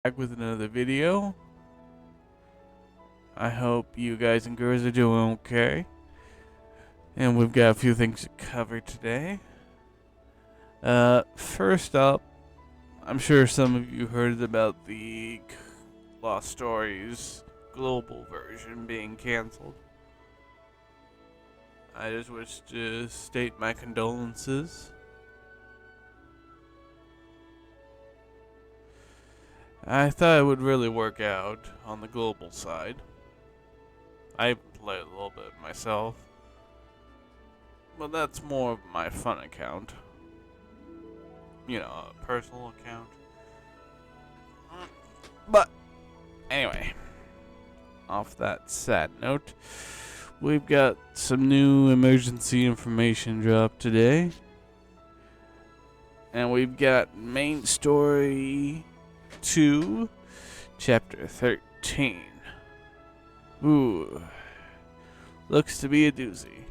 Back with another video. I hope you guys and girls are doing okay. And we've got a few things to cover today. First up, I'm sure some of you heard about the Lost Stories global version being cancelled. I just wish to state my condolences. I thought it would really work out on the global side. I played a little bit myself, but that's more of my fun account. You know, a personal account. But anyway, off that sad note, we've got some new emergency information drop today. And we've got MainStory2 Chapter 13. Ooh. Looks to be a doozy.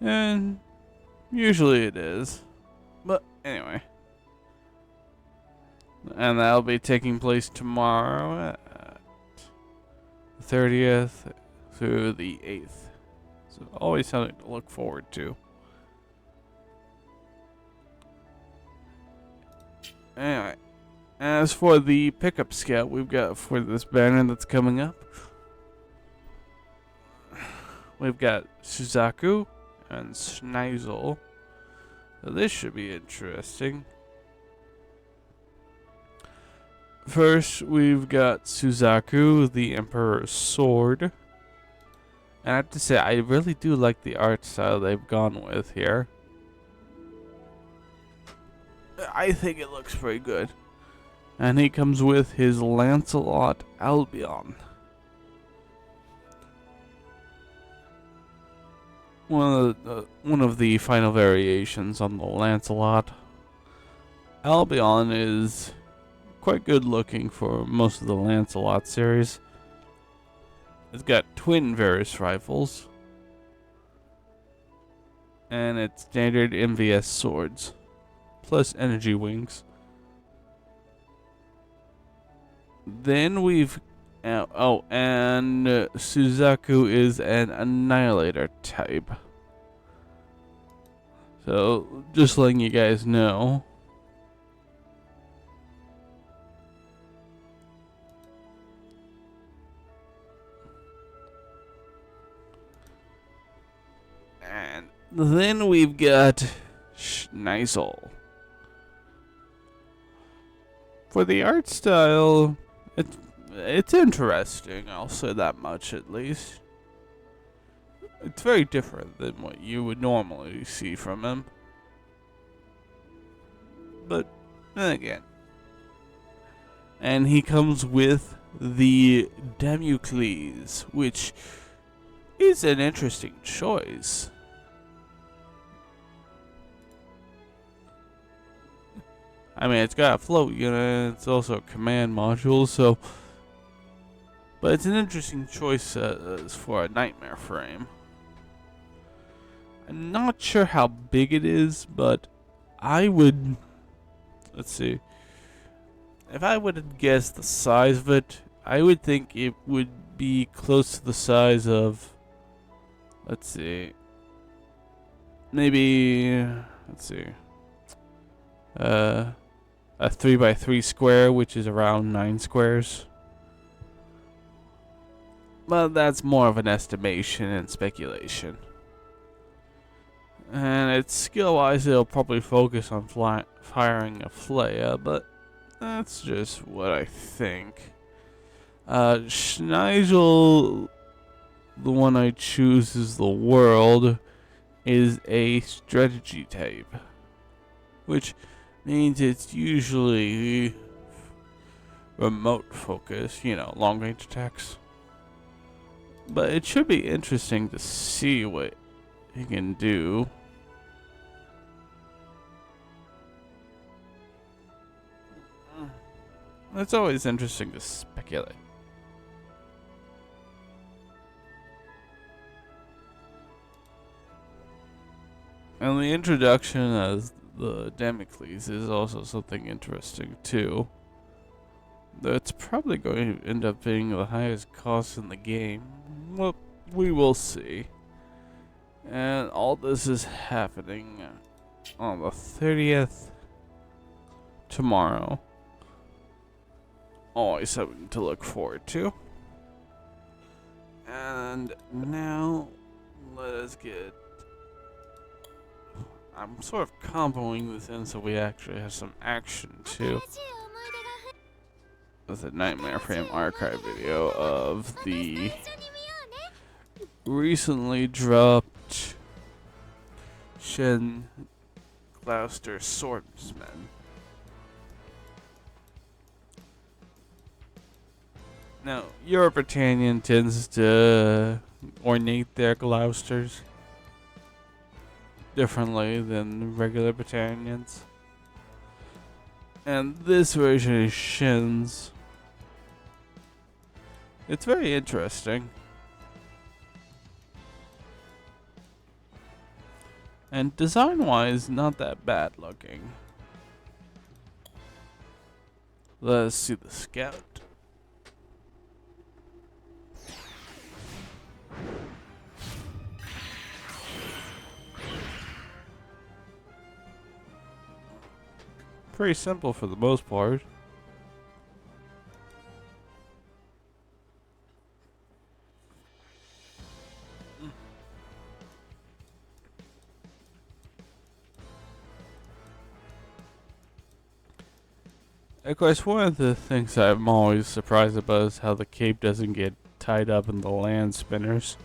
And usually it is. But anyway. And that'll be taking place tomorrow at the 30th through the 8th. So always something to look forward to. Anyway, as for the pickup scout we've got for this banner that's coming up, we've got Suzaku and Schneizel. So this should be interesting. First, we've got Suzaku, the Emperor's Sword. And I have to say, I really do like the art style they've gone with here. I think it looks pretty good. And he comes with his Lancelot Albion. One of the final variations on the Lancelot. Albion is quite good looking for most of the Lancelot series. It's got twin Varus rifles. And it's standard MVS swords. Plus energy wings. Then we've... and Suzaku is an Annihilator type. So, just letting you guys know. And then we've got Schneizel. For the art style, it's interesting, I'll say that much at least. It's very different than what you would normally see from him. But then again. And he comes with the Damocles, which is an interesting choice. I mean, it's got a float unit, it's also a command module, so... But it's an interesting choice for a nightmare frame. I'm not sure how big it is, but I would... Let's see. If I would guess the size of it, I would think it would be close to the size of... Let's see. Maybe... Let's see. A 3x3 square, which is around 9 squares. But that's more of an estimation and speculation. And its skill-wise, it'll probably focus on firing a flare, but that's just what I think. Schneizel, the one I choose as the world, is a strategy type, which means it's usually remote focus, you know, long range attacks. But it should be interesting to see what he can do. It's always interesting to speculate. And the introduction of the Damocles is also something interesting too. Though it's probably going to end up being the highest cost in the game. Well, we will see. And all this is happening on the 30th, tomorrow. Always something to look forward to. And now, let us get... I'm sort of comboing this in so we actually have some action too. With a Nightmare Frame archive video of the recently dropped Shin Gloucester Swordsman. Now, Europe Britannian tends to ornate their Gloucesters differently than regular Britannians. And this version is Shin's. It's very interesting. And design-wise, not that bad looking. Let's see the scout. Pretty simple for the most part. Of course, one of the things I'm always surprised about is how the cape doesn't get tied up in the land spinners.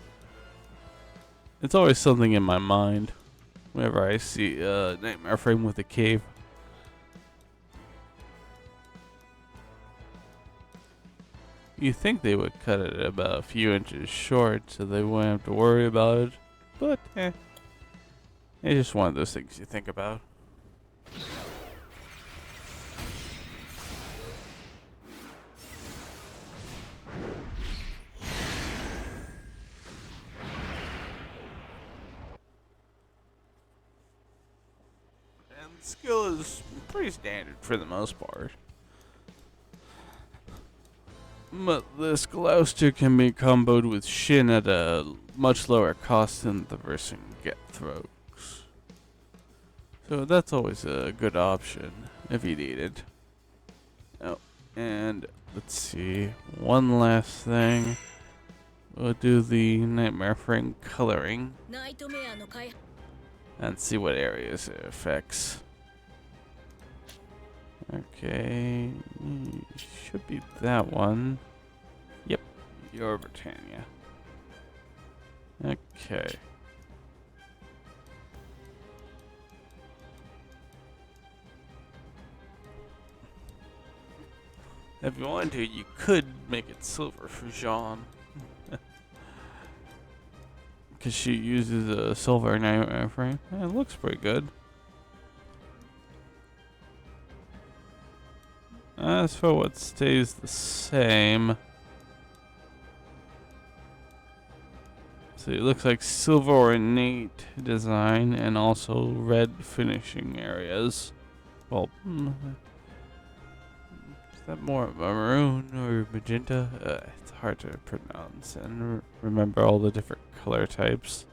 It's always something in my mind whenever I see a Nightmare Frame with a cape. You think they would cut it about a few inches short so they wouldn't have to worry about it, but it's just one of those things you think about. And skill is pretty standard for the most part. But this Gloucester can be comboed with Shin at a much lower cost than the version Get Throws. So that's always a good option if you need it. Oh, and let's see, one last thing. We'll do the Nightmare Frame coloring and see what areas it affects. Okay, should be that one. Yep, Your Britannia. Okay. If you wanted to, you could make it silver for Jean. Because she uses a silver Nightmare Frame. Yeah, it looks pretty good. As for what stays the same, so it looks like silver ornate design and also red finishing areas. Well, is that more of a maroon or magenta? It's hard to pronounce and remember all the different color types.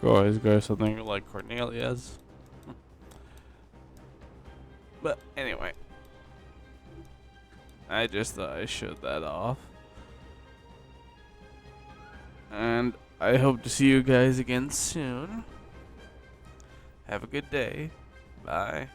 Always go something like Cornelia's. But anyway, I just thought I showed that off. And I hope to see you guys again soon. Have a good day. Bye.